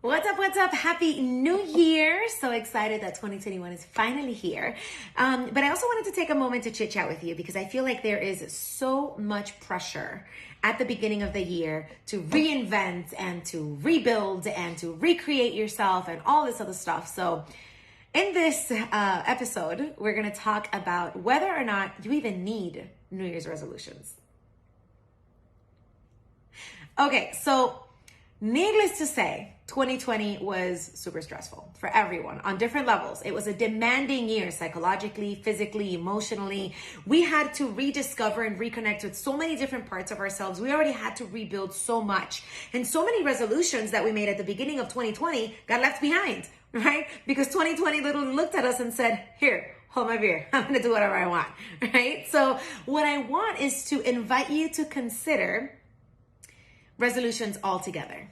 What's up? What's up? Happy New Year. So excited that 2021 is finally here. But I also wanted to take a moment to chit chat with you because I feel like there is so much pressure at the beginning of the year to reinvent and to rebuild and to recreate yourself and all this other stuff. So in this episode, we're going to talk about whether or not you even need New Year's resolutions. Okay, so needless to say, 2020 was super stressful for everyone on different levels. It was a demanding year psychologically, physically, emotionally. We had to rediscover and reconnect with so many different parts of ourselves. We already had to rebuild so much. And so many resolutions that we made at the beginning of 2020 got left behind, right? Because 2020 literally looked at us and said, here, hold my beer. I'm going to do whatever I want, right? So what I want is to invite you to consider resolutions altogether.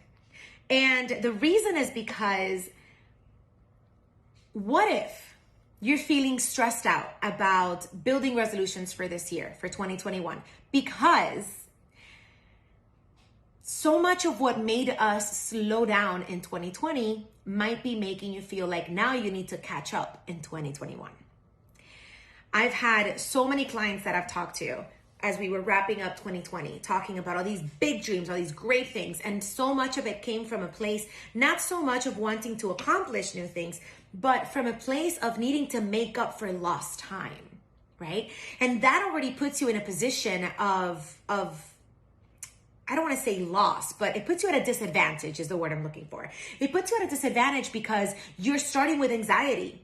And the reason is because what if you're feeling stressed out about building resolutions for this year, for 2021? Because so much of what made us slow down in 2020 might be making you feel like now you need to catch up in 2021. I've had so many clients that I've talked to as we were wrapping up 2020, talking about all these big dreams, all these great things. And so much of it came from a place, not so much of wanting to accomplish new things, but from a place of needing to make up for lost time, right? And that already puts you in a position of I don't want to say loss, but it puts you at a disadvantage is the word I'm looking for. It puts you at a disadvantage because you're starting with anxiety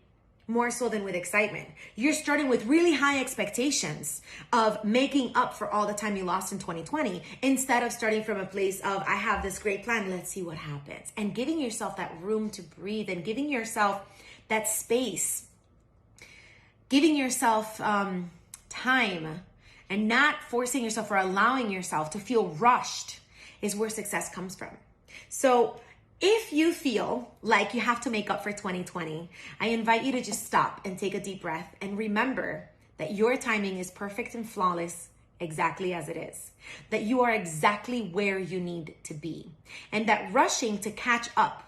more so than with excitement. You're starting with really high expectations of making up for all the time you lost in 2020 instead of starting from a place of, I have this great plan, let's see what happens. And giving yourself that room to breathe and giving yourself that space, giving yourself time and not forcing yourself or allowing yourself to feel rushed is where success comes from. So if you feel like you have to make up for 2020, I invite you to just stop and take a deep breath and remember that your timing is perfect and flawless exactly as it is. That you are exactly where you need to be. And that rushing to catch up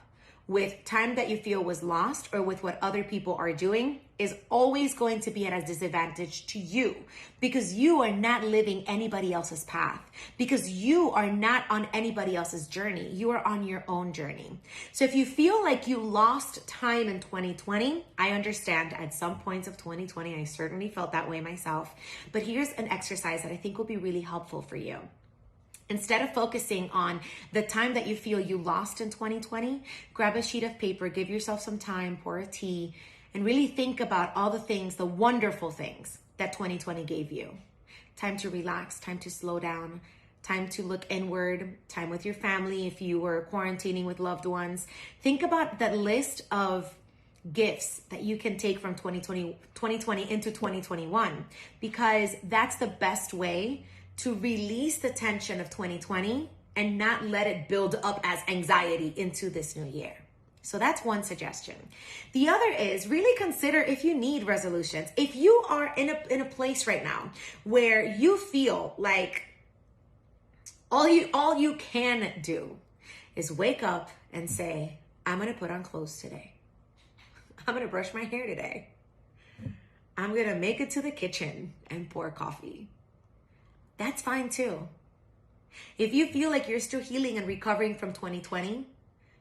with time that you feel was lost or with what other people are doing is always going to be at a disadvantage to you because you are not living anybody else's path, because you are not on anybody else's journey. You are on your own journey. So if you feel like you lost time in 2020, I understand at some points of 2020, I certainly felt that way myself. But here's an exercise that I think will be really helpful for you. Instead of focusing on the time that you feel you lost in 2020, grab a sheet of paper, give yourself some time, pour a tea, and really think about all the things, the wonderful things that 2020 gave you. Time to relax, time to slow down, time to look inward, time with your family if you were quarantining with loved ones. Think about that list of gifts that you can take from 2020 into 2021, because that's the best way to release the tension of 2020 and not let it build up as anxiety into this new year. So that's one suggestion. The other is really consider if you need resolutions. If you are in a place right now where you feel like all you can do is wake up and say, I'm going to put on clothes today. I'm going to brush my hair today. I'm going to make it to the kitchen and pour coffee. That's fine too. If you feel like you're still healing and recovering from 2020,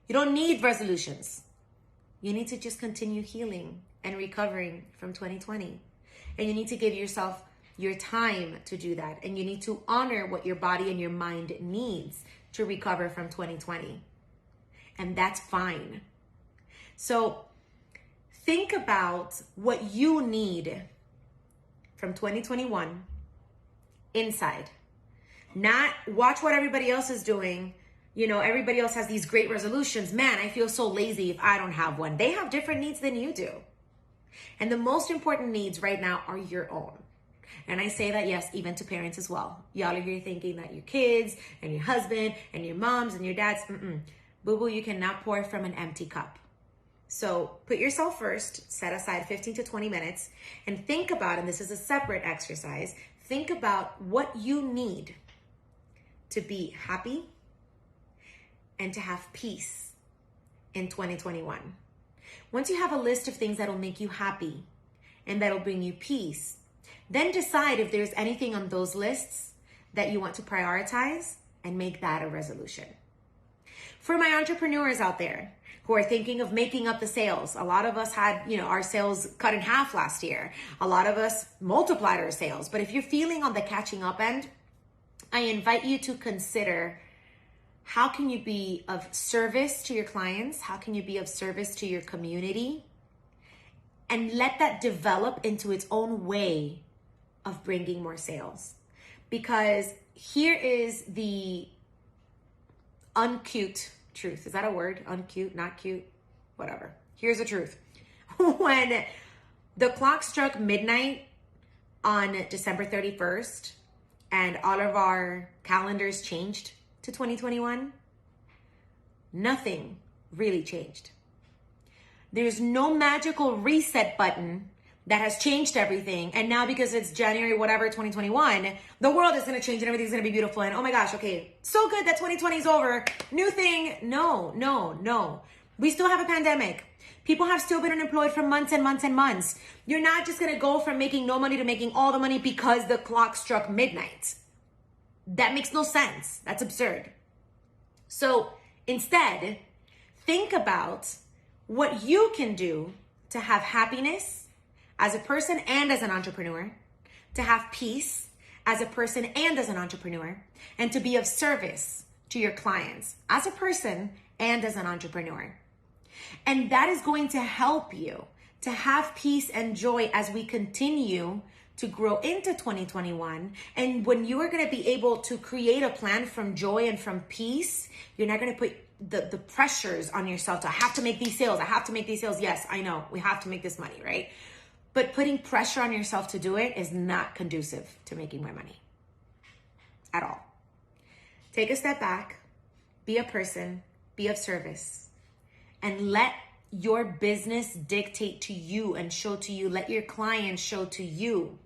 you don't need resolutions. You need to just continue healing and recovering from 2020. And you need to give yourself your time to do that. And you need to honor what your body and your mind needs to recover from 2020. And that's fine. So think about what you need from 2021 inside. Not watch what everybody else is doing. You know, everybody else has these great resolutions. Man, I feel so lazy if I don't have one. They have different needs than you do. And the most important needs right now are your own. And I say that, yes, even to parents as well. Y'all are here thinking that your kids and your husband and your moms and your dads, boo-boo, you cannot pour from an empty cup. So put yourself first, set aside 15 to 20 minutes and think about, and this is a separate exercise, think about what you need to be happy and to have peace in 2021. Once you have a list of things that'll make you happy and that'll bring you peace, then decide if there's anything on those lists that you want to prioritize and make that a resolution. For my entrepreneurs out there who are thinking of making up the sales, a lot of us had, our sales cut in half last year. A lot of us multiplied our sales. But if you're feeling on the catching up end, I invite you to consider, how can you be of service to your clients? How can you be of service to your community? And let that develop into its own way of bringing more sales. Because here is the uncute truth. Is that a word? Uncute, not cute, whatever. Here's the truth. When the clock struck midnight on December 31st and all of our calendars changed to 2021, nothing really changed. There's no magical reset button that has changed everything. And now because it's January, whatever, 2021, the world is going to change and everything's going to be beautiful. And oh my gosh, okay, so good that 2020 is over. New thing. No. We still have a pandemic. People have still been unemployed for months and months and months. You're not just going to go from making no money to making all the money because the clock struck midnight. That makes no sense. That's absurd. So instead, think about what you can do to have happiness as a person and as an entrepreneur, to have peace as a person and as an entrepreneur, and to be of service to your clients as a person and as an entrepreneur. And that is going to help you to have peace and joy as we continue to grow into 2021. And when you are going to be able to create a plan from joy and from peace, you're not going to put the pressures on yourself to, I have to make these sales. Yes, I know we have to make this money, right? But putting pressure on yourself to do it is not conducive to making more money at all. Take a step back, be a person, be of service, and let your business dictate to you and show to you. Let your clients show to you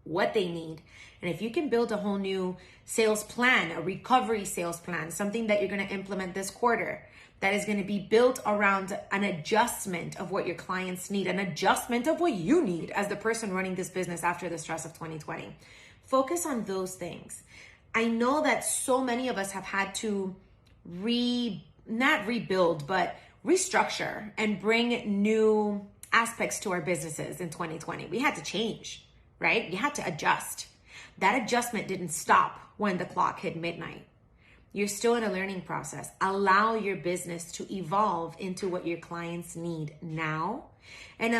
what they need. And if you can build a whole new sales plan, a recovery sales plan, something that you're going to implement this quarter, that is going to be built around an adjustment of what your clients need, an adjustment of what you need as the person running this business after the stress of 2020. Focus on those things. I know that so many of us have had to not rebuild, but restructure and bring new aspects to our businesses in 2020. We had to change, right? You had to adjust. That adjustment didn't stop when the clock hit midnight. You're still in a learning process. Allow your business to evolve into what your clients need now, and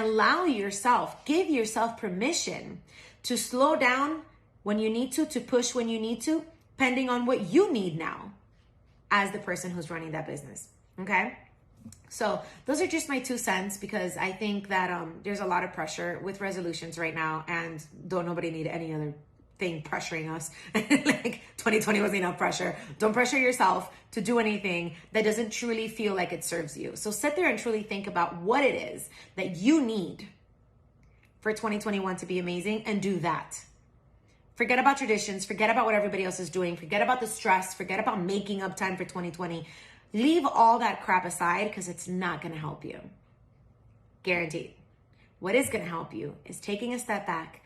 give yourself permission to slow down when you need to push when you need to, depending on what you need now as the person who's running that business. Okay? So those are just my 2 cents, because I think that there's a lot of pressure with resolutions right now, and don't nobody need any other thing pressuring us. Like 2020 wasn't enough pressure. Don't pressure yourself to do anything that doesn't truly feel like it serves you. So sit there and truly think about what it is that you need for 2021 to be amazing, and do that. Forget about traditions. Forget about what everybody else is doing. Forget about the stress. Forget about making up time for 2020. Leave all that crap aside, because it's not going to help you. Guaranteed. What is going to help you is taking a step back,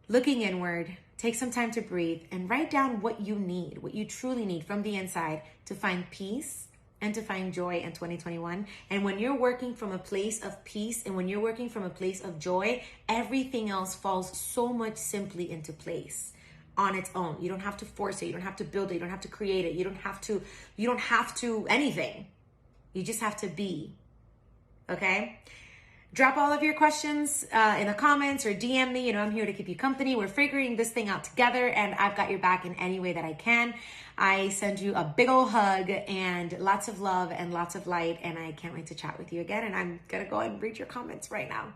looking inward, take some time to breathe, and write down what you need, what you truly need from the inside to find peace and to find joy in 2021. And when you're working from a place of peace and when you're working from a place of joy, everything else falls so much simply into place on its own. You don't have to force it. You don't have to build it. You don't have to create it. You don't have to anything. You just have to be. Okay? Drop all of your questions in the comments or DM me. I'm here to keep you company. We're figuring this thing out together, and I've got your back in any way that I can. I send you a big old hug and lots of love and lots of light, and I can't wait to chat with you again. And I'm going to go ahead and read your comments right now.